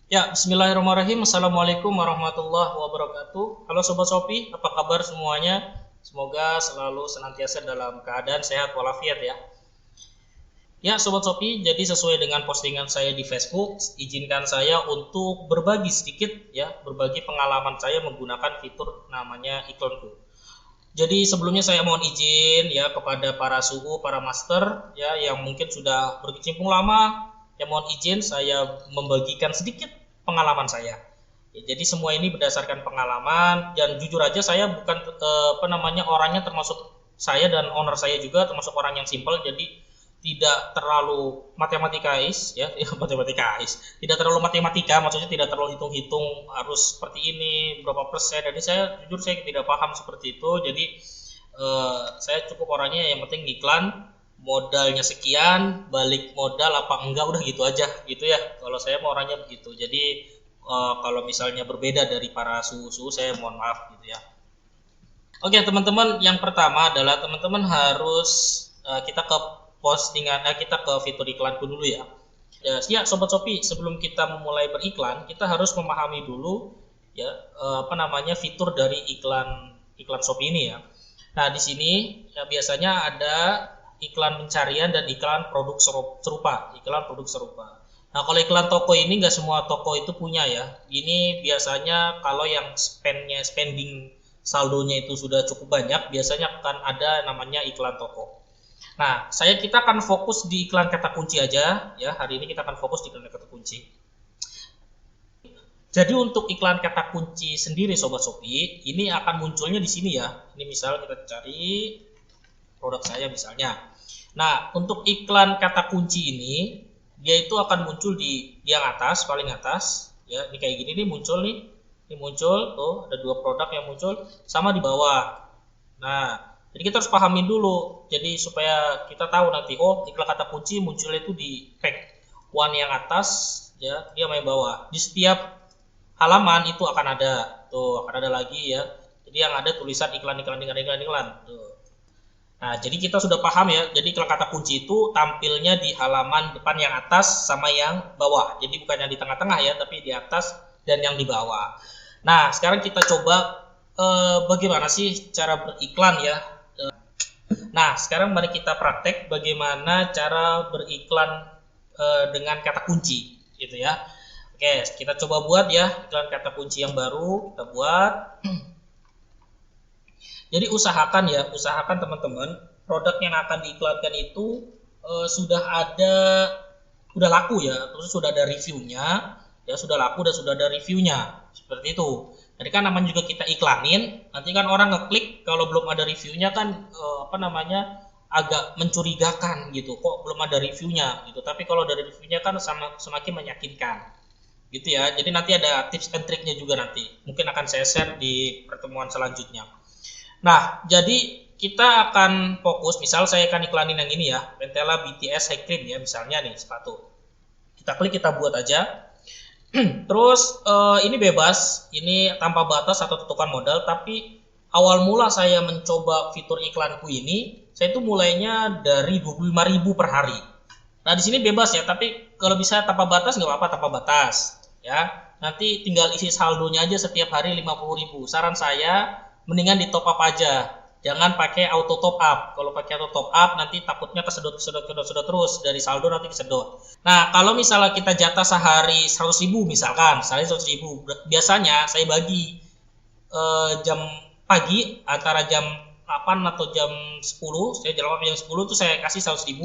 Ya, bismillahirrahmanirrahim. Assalamualaikum warahmatullahi wabarakatuh. Halo Sobat Shopee, apa kabar semuanya? Semoga selalu senantiasa dalam keadaan sehat walafiat ya. Ya, Sobat Shopee, jadi sesuai dengan postingan saya di Facebook, izinkan saya untuk berbagi sedikit ya, berbagi pengalaman saya menggunakan fitur namanya iklanku. Jadi sebelumnya saya mohon izin ya kepada para suhu, para master ya yang mungkin sudah berkecimpung lama, ya mohon izin saya membagikan sedikit pengalaman saya. Ya, jadi semua ini berdasarkan pengalaman dan jujur aja saya bukan orangnya termasuk saya dan owner saya juga termasuk orang yang simpel, jadi tidak terlalu matematikais ya, ya matematikais, tidak terlalu matematika, maksudnya tidak terlalu hitung-hitung harus seperti ini berapa persen. Jadi saya jujur saya tidak paham seperti itu. Jadi saya cukup orangnya yang penting iklan modalnya sekian, balik modal apa enggak udah gitu aja gitu ya. Kalau saya mau orangnya begitu. Jadi kalau misalnya berbeda dari para suhu-suhu saya mohon maaf gitu ya. Oke teman-teman, yang pertama adalah teman-teman harus kita ke kita ke fitur iklanku dulu ya. Ya Sobat Shopee, sebelum kita memulai beriklan, kita harus memahami dulu ya fitur dari iklan Shopee ini ya. Nah, di sini ya biasanya ada iklan pencarian dan iklan produk serupa, iklan produk serupa. Nah, kalau iklan toko ini nggak semua toko itu punya ya. Ini biasanya kalau yang spending saldonya itu sudah cukup banyak, biasanya akan ada namanya iklan toko. Nah, kita akan fokus di iklan kata kunci aja ya. Hari ini kita akan fokus di iklan kata kunci. Jadi untuk iklan kata kunci sendiri Sobat Shopee, ini akan munculnya di sini ya. Ini misal kita cari produk saya misalnya. Nah, untuk iklan kata kunci ini, dia itu akan muncul di yang atas, paling atas. Ya, ini kayak gini nih muncul nih. Ini muncul, tuh ada dua produk yang muncul, sama di bawah. Nah, jadi kita harus pahamin dulu. Jadi supaya kita tahu nanti, oh iklan kata kunci munculnya itu di pack one yang atas, ya, dia main bawah. Di setiap halaman itu akan ada, tuh akan ada lagi ya. Jadi yang ada tulisan iklan. Tuh. Nah, jadi kita sudah paham ya. Jadi iklan kata kunci itu tampilnya di halaman depan yang atas sama yang bawah. Jadi bukan yang di tengah-tengah ya, tapi di atas dan yang di bawah. Nah, sekarang kita coba bagaimana sih cara beriklan ya. Nah, sekarang mari kita praktek bagaimana cara beriklan dengan kata kunci, gitu ya. Oke, kita coba buat ya iklan kata kunci yang baru, kita buat. Jadi usahakan teman-teman produk yang akan diiklankan itu sudah laku ya, terus sudah ada reviewnya, ya sudah laku dan sudah ada reviewnya, seperti itu. Jadi kan namanya juga kita iklanin, nanti kan orang ngeklik kalau belum ada reviewnya kan agak mencurigakan gitu, kok belum ada reviewnya gitu. Tapi kalau dari reviewnya kan semakin meyakinkan, gitu ya. Jadi nanti ada tips and triknya juga nanti, mungkin akan saya share di pertemuan selanjutnya. Nah, jadi kita akan fokus, misal saya akan iklanin yang ini ya, Pentela BTS High Cream ya, misalnya nih sepatu. Kita klik, kita buat aja. Terus ini bebas, ini tanpa batas atau tentukan modal, tapi awal mula saya mencoba fitur iklanku ini, saya itu mulainya dari 25.000 per hari. Nah, di sini bebas ya, tapi kalau bisa tanpa batas nggak apa-apa, tanpa batas ya. Nanti tinggal isi saldonya aja setiap hari 50.000. Saran saya mendingan di top up aja. Jangan pakai auto top up. Kalau pakai auto top up nanti takutnya kesedot terus dari saldo nanti kesedot. Nah, kalau misalnya kita jatah sehari 100.000 misalkan, sehari 100.000. Biasanya saya bagi jam pagi antara jam 8 atau jam 10, saya jam 10 tuh saya kasih 100.000.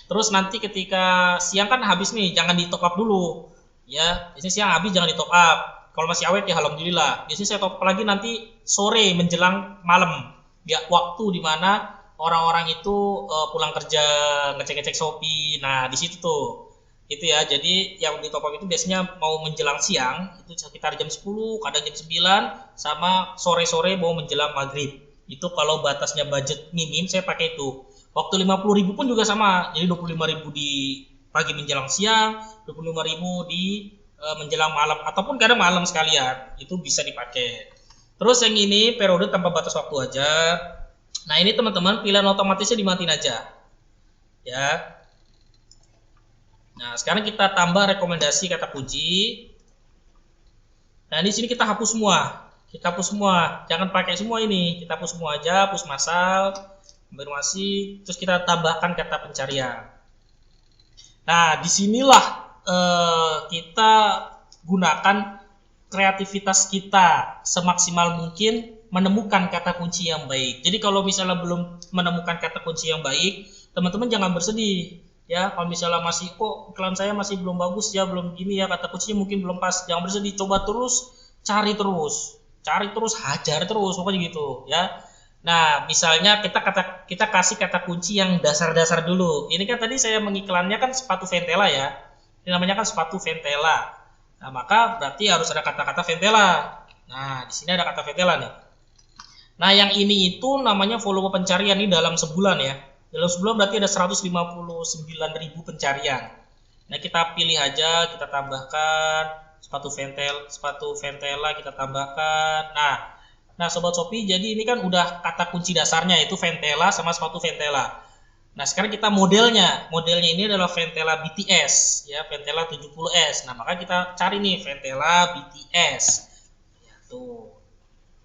Terus nanti ketika siang kan habis nih, jangan di top up dulu. Ya, biasanya siang habis jangan di top up. Kalau masih awet ya alhamdulillah. Biasanya saya top up lagi nanti sore menjelang malam. Ya, waktu dimana orang-orang itu pulang kerja ngecek-ngecek Shopee. Nah, di situ tuh. Itu ya. Jadi yang di top up itu biasanya mau menjelang siang, itu sekitar jam 10, kadang jam 9 sama sore-sore mau menjelang maghrib. Itu kalau batasnya budget minim saya pakai itu. Waktu 50.000 pun juga sama. Jadi 25.000 di pagi menjelang siang, 25.000 di menjelang malam ataupun kadang malam sekalian, itu bisa dipakai. Terus yang ini periode tanpa batas waktu aja. Nah, ini teman-teman pilihan otomatisnya dimatiin aja ya. Nah, sekarang kita tambah rekomendasi kata kunci. Nah, di sini kita hapus semua. Kita hapus semua. Jangan pakai semua ini. Kita hapus semua aja, hapus massal, konfirmasi, terus kita tambahkan kata pencarian. Nah, disinilah kita gunakan kreativitas kita semaksimal mungkin menemukan kata kunci yang baik. Jadi kalau misalnya belum menemukan kata kunci yang baik, teman-teman jangan bersedih. Ya, kalau misalnya masih kok iklan saya masih belum bagus ya, belum gini ya, kata kuncinya mungkin belum pas, jangan bersedih, coba terus, cari terus, hajar terus, pokoknya gitu ya. Nah, misalnya kita kasih kata kunci yang dasar-dasar dulu. Ini kan tadi saya mengiklannya kan sepatu Ventela ya. Ini namanya kan sepatu Ventela. Nah, maka berarti harus ada kata-kata Ventela. Nah, di sini ada kata Ventela nih. Nah, yang ini itu namanya volume pencarian nih dalam sebulan ya. Dalam sebulan berarti ada 159.000 pencarian. Nah, kita pilih aja, kita tambahkan sepatu Ventela kita tambahkan. Nah, Sobat Shopee, jadi ini kan udah kata kunci dasarnya itu Ventela sama sepatu Ventela. Nah, sekarang kita modelnya. Modelnya ini adalah Ventela BTS ya, Ventela 70S. Nah, maka kita cari nih Ventela BTS. Ya, tuh.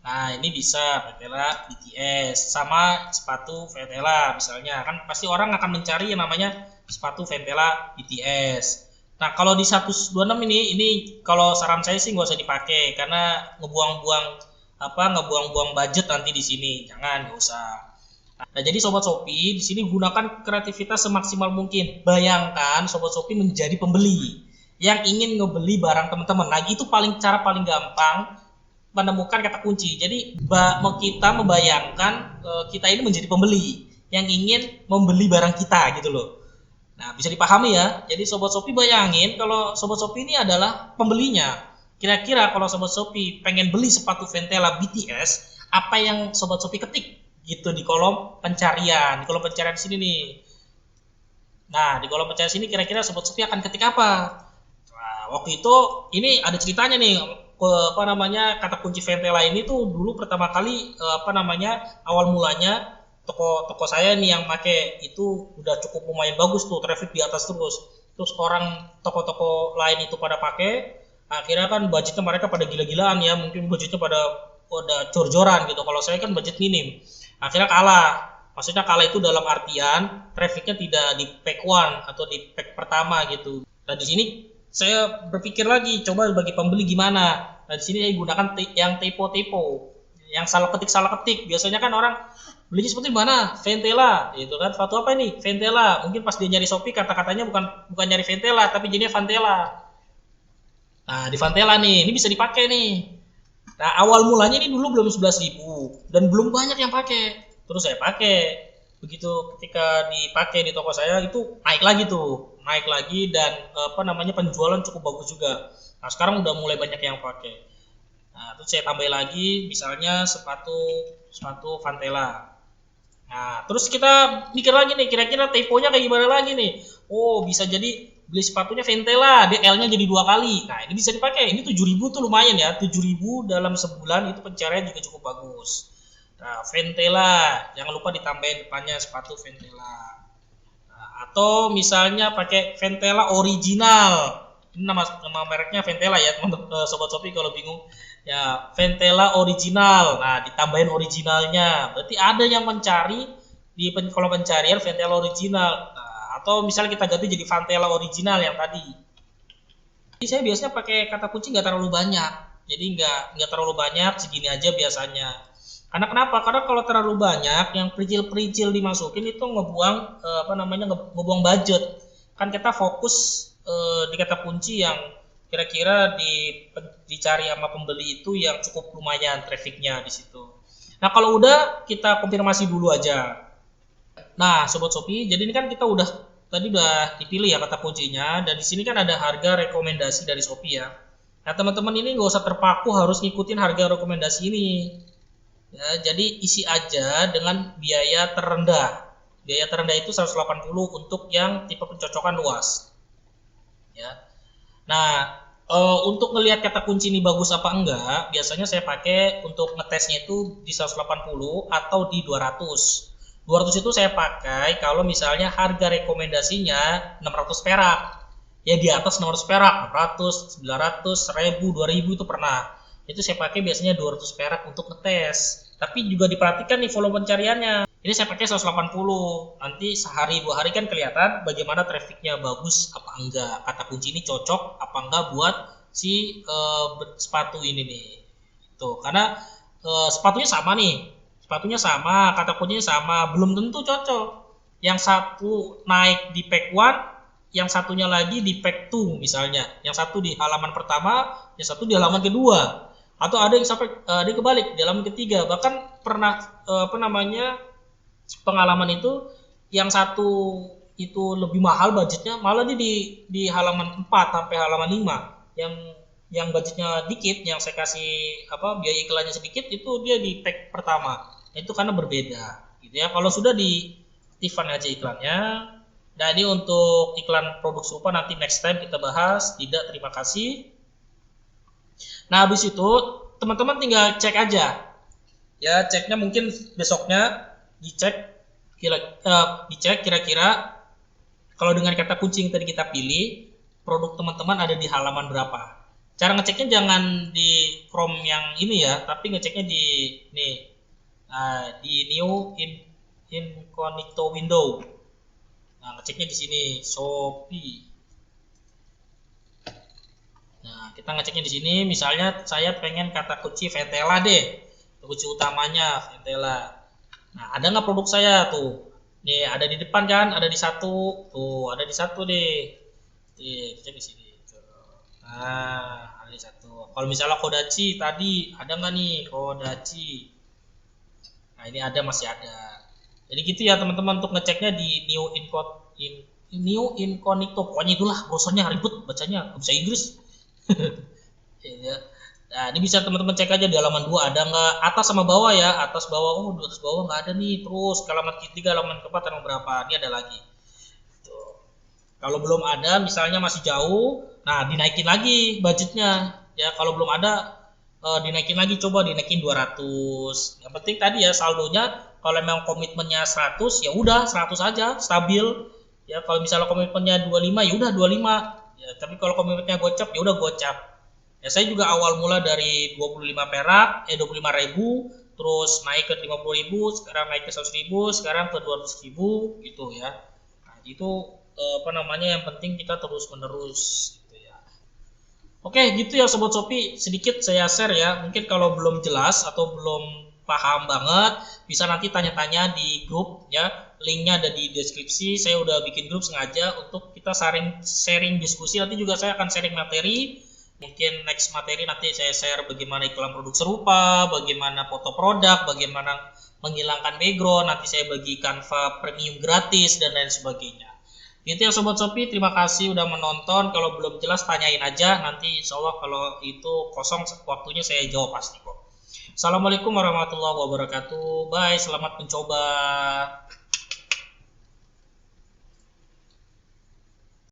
Nah, ini bisa Ventela BTS sama sepatu Ventela misalnya. Kan pasti orang akan mencari yang namanya sepatu Ventela BTS. Nah, kalau di 126 ini kalau saran saya sih nggak usah dipakai karena ngebuang-buang budget nanti di sini. Jangan, nggak usah. Nah, jadi Sobat Shopee di sini gunakan kreativitas semaksimal mungkin. Bayangkan Sobat Shopee menjadi pembeli yang ingin ngebeli barang teman-teman. Nah, itu cara paling gampang menemukan kata kunci. Jadi kita membayangkan kita ini menjadi pembeli yang ingin membeli barang kita gitu loh. Nah, bisa dipahami ya. Jadi Sobat Shopee bayangin kalau Sobat Shopee ini adalah pembelinya. Kira-kira kalau Sobat Shopee pengen beli sepatu Ventela BTS, apa yang Sobat Shopee ketik gitu di kolom pencarian. Di kolom pencarian sini nih. Nah, di kolom pencarian sini kira-kira Sobat Shopee akan ketik apa? Nah, waktu itu ini ada ceritanya nih. Kata kunci Ventela ini tuh dulu pertama kali awal mulanya toko saya nih yang make itu udah cukup lumayan bagus tuh, traffic di atas terus orang toko-toko lain itu pada pakai, akhirnya kan budgetnya mereka pada gila-gilaan ya, mungkin budgetnya pada jor-joran gitu. Kalau saya kan budget minim, akhirnya kalah. Maksudnya kalah itu dalam artian trafficnya tidak di pack 1 atau di pack pertama gitu. Nah, di sini saya berpikir lagi, coba bagi pembeli gimana. Nah, di sini saya gunakan yang typo, yang salah ketik. Biasanya kan orang belinya seperti mana? Ventela, gitu kan? Sepatu apa ini? Ventela. Mungkin pas dia nyari Shopee kata-katanya bukan nyari Ventela, tapi jadinya Vantela. Nah, di Vantela nih, ini bisa dipakai nih. Nah, awal mulanya ini dulu belum 11.000 dan belum banyak yang pakai. Terus saya pakai. Begitu ketika dipakai di toko saya itu naik lagi dan penjualan cukup bagus juga. Nah, sekarang udah mulai banyak yang pakai. Nah, terus saya tambah lagi misalnya sepatu Vantela. Nah, terus kita mikir lagi nih, kira-kira typonya kayak gimana lagi nih. Oh, bisa jadi beli sepatunya Ventela, DL-nya jadi 2 kali. Nah, ini bisa dipakai. Ini 7.000 tuh lumayan ya. 7.000 dalam sebulan itu pencarian juga cukup bagus. Nah, Ventela, jangan lupa ditambahin depannya sepatu Ventela. Nah, atau misalnya pakai Ventela original. Ini nama mereknya Ventela ya, teman-teman Sobat Shopee kalau bingung. Ya, Ventela original. Nah, ditambahin originalnya. Berarti ada yang mencari di kolom pencarian Ventela original. Nah, atau misalnya kita ganti jadi Vantela original yang tadi. Jadi saya biasanya pakai kata kunci nggak terlalu banyak. Jadi nggak terlalu banyak, segini aja biasanya. Karena kenapa? Karena kalau terlalu banyak yang pericil-pericil dimasukin itu ngebuang budget. Kan kita fokus di kata kunci yang kira-kira dicari sama pembeli itu yang cukup lumayan trafficnya di situ. Nah, kalau udah kita konfirmasi dulu aja. Nah, Sobat Shopee, jadi ini kan kita tadi udah dipilih ya kata kuncinya, dan di sini kan ada harga rekomendasi dari Shopee ya. Nah, teman-teman ini nggak usah terpaku harus ngikutin harga rekomendasi ini. Ya, jadi isi aja dengan biaya terendah. Biaya terendah itu 180 untuk yang tipe pencocokan luas. Ya. Nah, untuk ngelihat kata kunci ini bagus apa enggak, biasanya saya pakai untuk ngetesnya itu di 180 atau di 200. 200 itu saya pakai kalau misalnya harga rekomendasinya 600 perak. Ya di atas 600 perak, 600, 900, 1000, 2000 itu pernah. itu saya pakai biasanya 200 perak untuk ngetes. Tapi juga diperhatikan nih volume pencariannya. Ini saya pakai 180. Nanti sehari 2 hari kan kelihatan bagaimana trafficnya bagus apa enggak. Kata kunci ini cocok apa enggak buat si sepatu ini nih. Tuh, karena sepatunya sama nih. Sepatunya sama, kata kuncinya sama, belum tentu cocok. Yang satu naik di pack 1, yang satunya lagi di pack 2 misalnya. Yang satu di halaman pertama, yang satu di halaman kedua. Atau ada yang sampai dia kebalik di halaman ketiga. Bahkan pernah pengalaman itu yang satu itu lebih mahal budgetnya, malah dia di halaman 4 sampai halaman 5. Yang budgetnya dikit, yang saya kasih biaya iklannya sedikit, itu dia di pack pertama. Itu karena berbeda gitu ya. Kalau sudah di aktifkan aja iklannya. Nah, ini untuk iklan produk serupa nanti next time kita bahas. Tidak, terima kasih. Nah, habis itu teman-teman tinggal cek aja. Ya, ceknya mungkin besoknya dicek kira-kira kalau dengan kata kunci yang tadi kita pilih, produk teman-teman ada di halaman berapa. Cara ngeceknya jangan di Chrome yang ini ya, tapi ngeceknya di new incognito window. Nah, ngeceknya di sini Shopee. Nah, kita ngeceknya di sini. Misalnya saya pengen kata kunci Ventela deh, kunci utamanya Ventela. Nah, ada nggak produk saya tuh? Nih, ada di depan kan? Ada di satu. Tuh, ada di satu deh. Cek di sini. Nah, ada di satu. Kalau misalnya Kodachi tadi, ada nggak nih Kodachi? Nah, ini ada, masih ada. Jadi gitu ya teman-teman untuk ngeceknya di new incognito. Pokoknya itulah browsernya ribet bacanya, nggak bisa Inggris. Ya. Nah, ini bisa teman-teman cek aja di halaman 2 ada nggak, atas sama bawah ya, atas bawah. Oh, atas bawah nggak ada nih. Terus ke halaman ketiga, halaman keempat, halaman berapa? Ini ada lagi. Tuh. Kalau belum ada, misalnya masih jauh, nah dinaikin lagi budgetnya. Ya, kalau belum ada, dinaikin lagi, coba dinaikin 200. Yang penting tadi ya saldonya, kalau memang komitmennya 100 ya udah 100 aja, stabil. Ya, kalau misalnya komitmennya 25 ya udah 25. Ya, tapi kalau komitmennya gocap ya udah gocap. Ya, saya juga awal mula dari 25 perak, 25.000, terus naik ke 50.000, sekarang naik ke 100.000, sekarang ke 200.000 gitu ya. Nah, itu yang penting kita terus menerus gitu ya. Oke, gitu ya Sobat Shopee, sedikit saya share ya. Mungkin kalau belum jelas atau belum paham banget, bisa nanti tanya-tanya di grup ya. Linknya ada di deskripsi. Saya udah bikin grup sengaja untuk kita sharing diskusi. Nanti juga saya akan sharing materi. Mungkin next materi nanti saya share bagaimana iklan produk serupa, bagaimana foto produk, bagaimana menghilangkan background. Nanti saya bagi Canva premium gratis dan lain sebagainya. Gitu ya Sobat Shopee, terima kasih udah menonton. Kalau belum jelas tanyain aja, nanti insya Allah kalau itu kosong waktunya saya jawab pasti kok. Assalamualaikum warahmatullahi wabarakatuh. Bye, selamat mencoba.